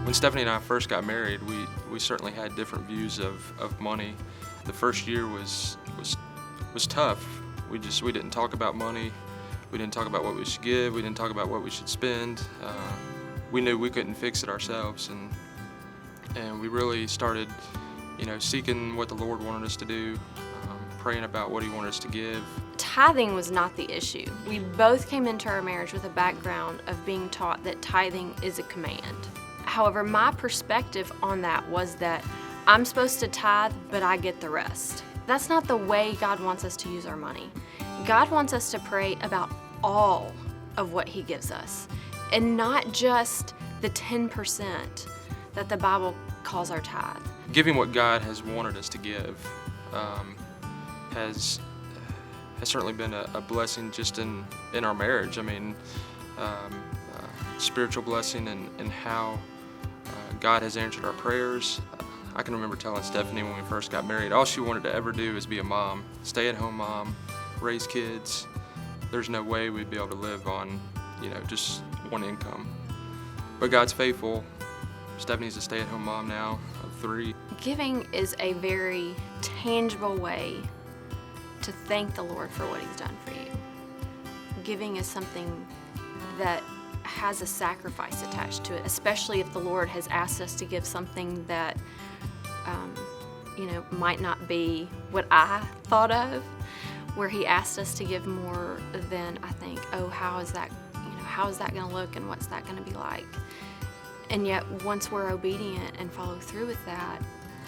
When Stephanie and I first got married, we certainly had different views of money. The first year was tough. We didn't talk about money. We didn't talk about what we should give. We didn't talk about what we should spend. We knew we couldn't fix it ourselves, and we really started, seeking what the Lord wanted us to do, praying about what He wanted us to give. Tithing was not the issue. We both came into our marriage with a background of being taught that tithing is a command. However, my perspective on that was that I'm supposed to tithe, but I get the rest. That's not the way God wants us to use our money. God wants us to pray about all of what He gives us, and not just the 10% that the Bible calls our tithe. Giving what God has wanted us to give has certainly been a blessing just in our marriage. I mean, spiritual blessing and how God has answered our prayers. I can remember telling Stephanie when we first got married, all she wanted to ever do is be a mom, stay-at-home mom, raise kids. There's no way we'd be able to live on, just one income. But God's faithful. Stephanie's a stay-at-home mom now of 3. Giving is a very tangible way to thank the Lord for what He's done for you. Giving is something that has a sacrifice attached to it, especially if the Lord has asked us to give something that, might not be what I thought of, where He asked us to give more than I think, how is that going to look and what's that going to be like? And yet, once we're obedient and follow through with that,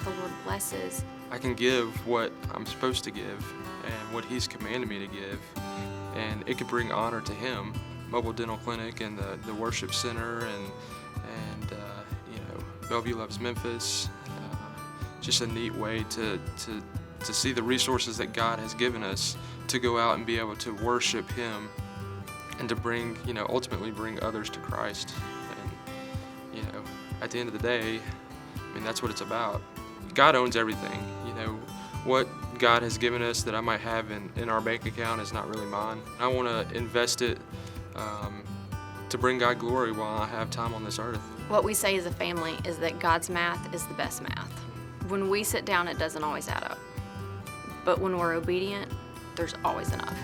the Lord blesses. I can give what I'm supposed to give and what He's commanded me to give, and it could bring honor to Him. Mobile Dental Clinic and the Worship Center and Bellevue Loves Memphis. Just a neat way to see the resources that God has given us to go out and be able to worship Him and to bring, ultimately bring others to Christ. And, at the end of the day, that's what it's about. God owns everything. What God has given us that I might have in our bank account is not really mine. I want to invest it to bring God glory while I have time on this earth. What we say as a family is that God's math is the best math. When we sit down, it doesn't always add up. But when we're obedient, there's always enough.